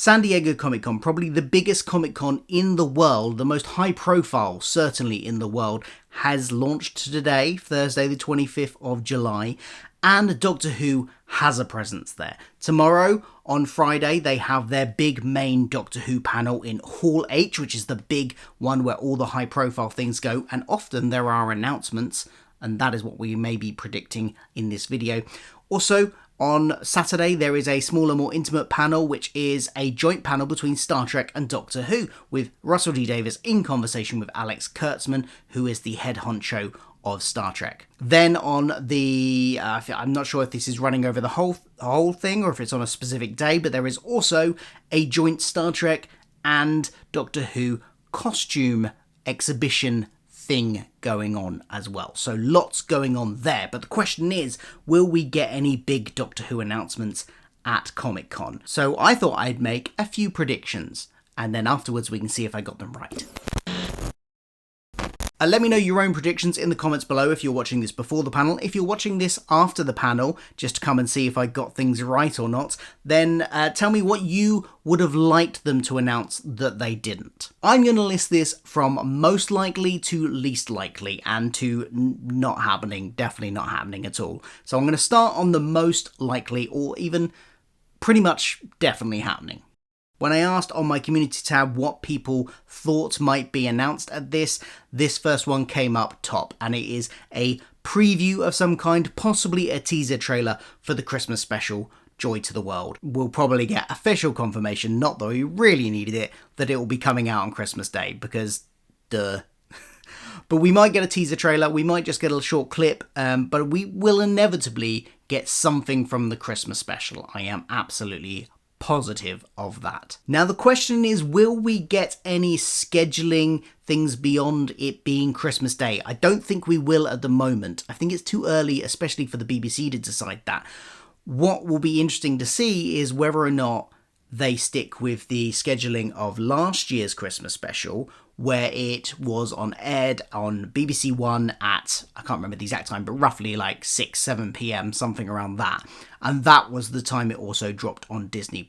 San Diego Comic-Con, probably the biggest Comic-Con in the world, the most high profile certainly in the world, has launched today, Thursday the 25th of July, and Doctor Who has a presence there. Tomorrow, on Friday, they have their big main Doctor Who panel in Hall H, which is the big one where all the high profile things go, and often there are announcements, and that is what we may be predicting in this video. Also, on Saturday, there is a smaller, more intimate panel, which is a joint panel between Star Trek and Doctor Who, with Russell T Davies in conversation with Alex Kurtzman, who is the head honcho of Star Trek. Then on the, I'm not sure if this is running over the whole thing or if it's on a specific day, but there is also a joint Star Trek and Doctor Who costume exhibition thing going on as well. So lots going on there. But the question is, will we get any big Doctor Who announcements at Comic-Con? So I thought I'd make a few predictions, and then afterwards we can see if I got them right. Let me know your own predictions in the comments below if you're watching this before the panel. If you're watching this after the panel, just to come and see if I got things right or not, then tell me what you would have liked them to announce that they didn't. I'm going to list this from most likely to least likely and to not happening, definitely not happening at all. So I'm going to start on the most likely, or even pretty much definitely happening. When I asked on my community tab what people thought might be announced at this first one came up top, and it is a preview of some kind, possibly a teaser trailer for the Christmas special, Joy to the World. We'll probably get official confirmation, not that we really needed it, that it will be coming out on Christmas Day, because duh. But we might get a teaser trailer, we might just get a short clip, but we will inevitably get something from the Christmas special. I am absolutely positive of that. Now the question is, will we get any scheduling things beyond it being Christmas Day? I don't think we will at the moment. I think it's too early, especially for the BBC, to decide that. What will be interesting to see is whether or not they stick with the scheduling of last year's Christmas special, where it was aired on BBC One at, I can't remember the exact time, but roughly like 6, 7 p.m, something around that. And that was the time it also dropped on Disney+.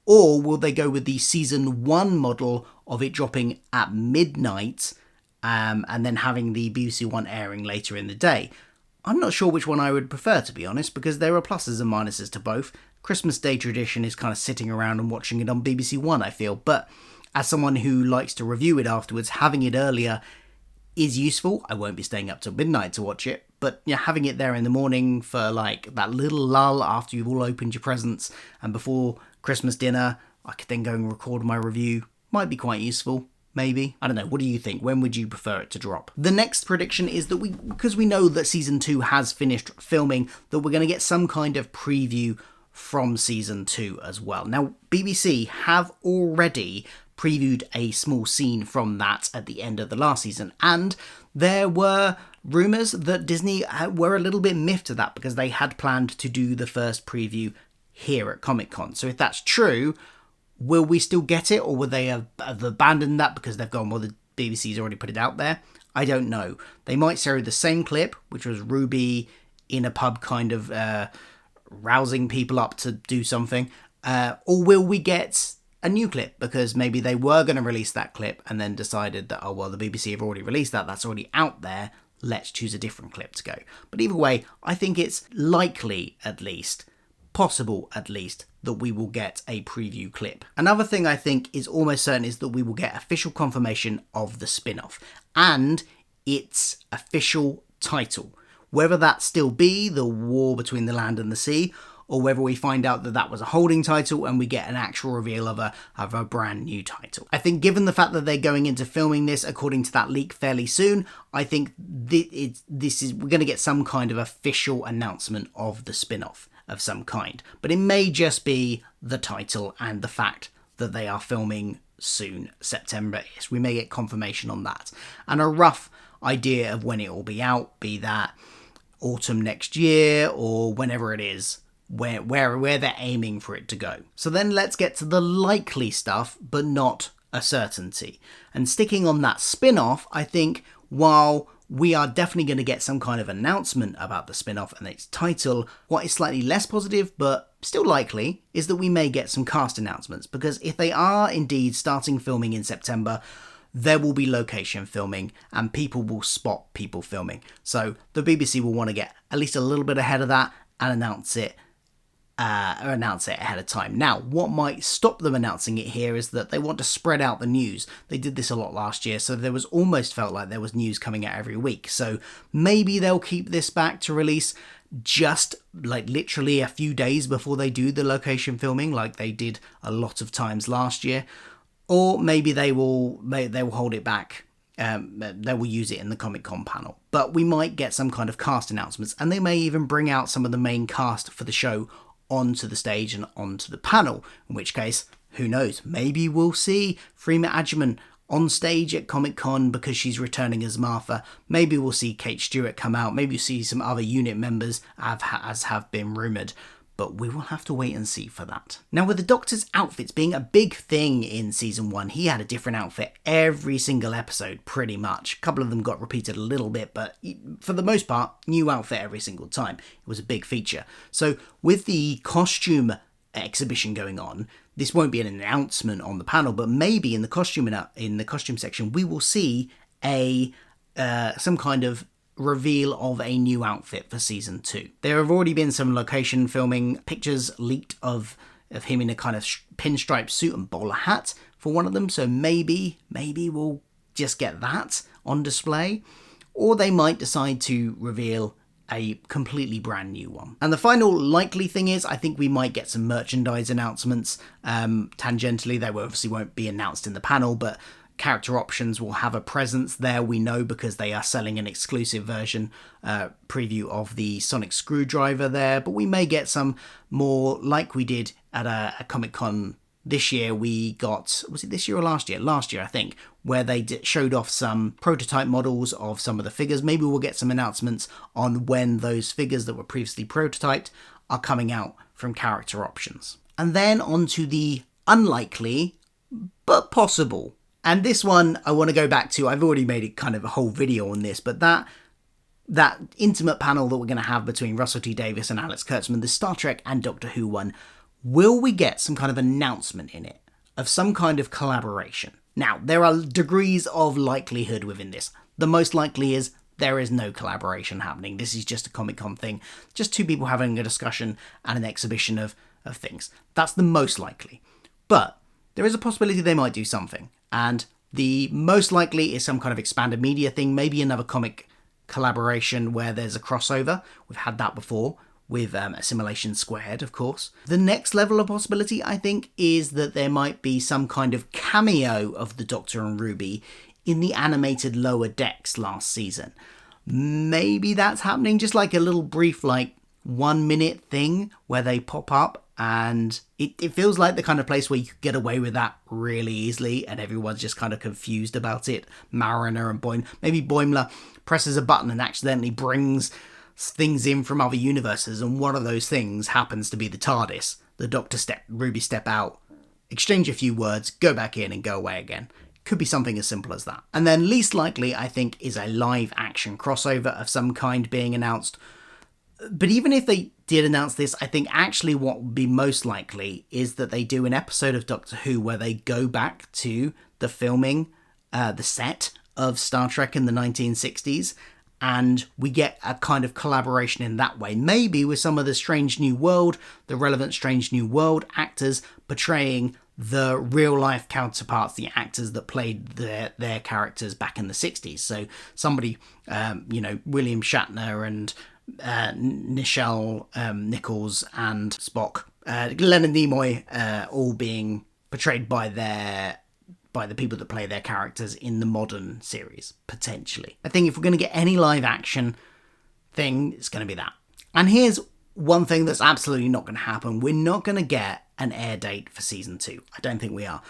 Or will they go with the season 1 model of it dropping at midnight and then having the BBC One airing later in the day? I'm not sure which one I would prefer, to be honest, because there are pluses and minuses to both. Christmas Day tradition is kind of sitting around and watching it on BBC One, I feel, but as someone who likes to review it afterwards, having it earlier is useful. I won't be staying up till midnight to watch it, but having it there in the morning for like that little lull after you've all opened your presents and before Christmas dinner, I could then go and record my review. Might be quite useful. Maybe. I don't know. What do you think? When would you prefer it to drop? The next prediction is that because we know that season 2 has finished filming, that we're going to get some kind of preview from season 2 as well. Now, BBC have already previewed a small scene from that at the end of the last season, and there were rumours that Disney were a little bit miffed at that because they had planned to do the first preview here at Comic-Con. So if that's true, will we still get it, or will they have abandoned that because they've gone, well, the BBC's already put it out there? I don't know. They might show the same clip, which was Ruby in a pub kind of rousing people up to do something, or will we get a new clip, because maybe they were going to release that clip and then decided that, oh, well, the BBC have already released that, that's already out there, let's choose a different clip to go. But either way, I think it's likely, at least, possible at least, that we will get a preview clip. Another thing I think is almost certain is that we will get official confirmation of the spin-off and its official title. Whether that still be The War Between the Land and the Sea, or whether we find out that that was a holding title and we get an actual reveal of a brand new title. I think given the fact that they're going into filming this according to that leak fairly soon, I think we're going to get some kind of official announcement of the spin-off of some kind. But it may just be the title and the fact that they are filming soon, September. Yes, we may get confirmation on that. And a rough idea of when it will be out, be that autumn next year or whenever it is, where they're aiming for it to go. So then let's get to the likely stuff, but not a certainty. And sticking on that spin-off, I think while we are definitely going to get some kind of announcement about the spin-off and its title. What is slightly less positive, but still likely, is that we may get some cast announcements, because if they are indeed starting filming in September, there will be location filming and people will spot people filming. So the BBC will want to get at least a little bit ahead of that and announce it ahead of time. Now, what might stop them announcing it here is that they want to spread out the news. They did this a lot last year, so there was almost felt like there was news coming out every week. So maybe they'll keep this back to release just like literally a few days before they do the location filming, like they did a lot of times last year. Or maybe they will hold it back. They will use it in the Comic-Con panel. But we might get some kind of cast announcements, and they may even bring out some of the main cast for the show onto the stage and onto the panel, in which case, who knows, maybe we'll see Freema Agyeman on stage at Comic-Con because she's returning as Martha. Maybe we'll see Kate Stewart come out, maybe we'll see some other unit members as have been rumoured, but we will have to wait and see for that. Now, with the Doctor's outfits being a big thing in Season 1, he had a different outfit every single episode, pretty much. A couple of them got repeated a little bit, but for the most part, new outfit every single time. It was a big feature. So, with the costume exhibition going on, this won't be an announcement on the panel, but maybe in the costume section, we will see some kind of reveal of a new outfit for Season 2. There have already been some location filming pictures leaked of him in a kind of pinstripe suit and bowler hat for one of them, so maybe we'll just get that on display, or they might decide to reveal a completely brand new one. And the final likely thing is, I think we might get some merchandise announcements. Tangentially, they obviously won't be announced in the panel, but Character Options will have a presence there, we know, because they are selling an exclusive version preview of the Sonic Screwdriver there. But we may get some more, like we did at a Comic-Con this year. We got, was it this year or last year? Last year, I think, where they showed off some prototype models of some of the figures. Maybe we'll get some announcements on when those figures that were previously prototyped are coming out from Character Options. And then on to the unlikely, but possible. And this one I want to go back to. I've already made it kind of a whole video on this, but that intimate panel that we're going to have between Russell T Davies and Alex Kurtzman, the Star Trek and Doctor Who one, will we get some kind of announcement in it of some kind of collaboration? Now, there are degrees of likelihood within this. The most likely is there is no collaboration happening. This is just a Comic-Con thing. Just two people having a discussion and an exhibition of things. That's the most likely. But there is a possibility they might do something. And the most likely is some kind of expanded media thing, maybe another comic collaboration where there's a crossover. We've had that before with Assimilation Squared, of course. The next level of possibility, I think, is that there might be some kind of cameo of the Doctor and Ruby in the animated Lower Decks last season. Maybe that's happening, just like a little brief, 1 minute thing where they pop up, and it feels like the kind of place where you could get away with that really easily and everyone's just kind of confused about it. Mariner and Boimler. Maybe Boimler presses a button and accidentally brings things in from other universes, and one of those things happens to be the TARDIS. The Doctor Ruby step out, exchange a few words, go back in and go away again. Could be something as simple as that. And then least likely, I think, is a live action crossover of some kind being announced. But even if they did announce this, I think actually what would be most likely is that they do an episode of Doctor Who where they go back to the filming, the set of Star Trek in the 1960s, and we get a kind of collaboration in that way. Maybe with some of the Strange New World, the relevant Strange New World actors portraying the real-life counterparts, the actors that played their characters back in the 60s. So somebody, William Shatner and Nichelle Nichols and Spock, Leonard Nimoy, all being portrayed by the people that play their characters in the modern series, potentially. I think if we're going to get any live action thing, it's going to be that. And here's one thing that's absolutely not going to happen. We're not going to get an air date for Season 2. I don't think we are.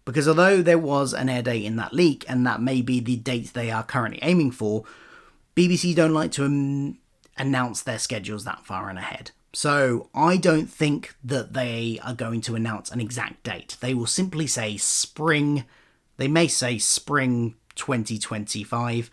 Because although there was an air date in that leak, and that may be the date they are currently aiming for, BBC don't like to announce their schedules that far in ahead. So I don't think that they are going to announce an exact date. They will simply say spring. They may say spring 2025,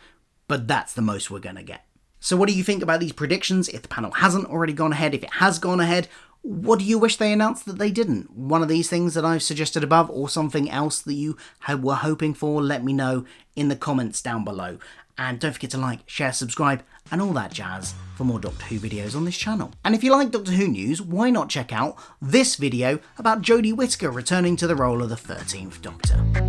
but that's the most we're going to get. So what do you think about these predictions? If the panel hasn't already gone ahead, if it has gone ahead, what do you wish they announced that they didn't? One of these things that I've suggested above, or something else that you were hoping for, let me know in the comments down below. And don't forget to like, share, subscribe, and all that jazz for more Doctor Who videos on this channel. And if you like Doctor Who news, why not check out this video about Jodie Whittaker returning to the role of the 13th Doctor.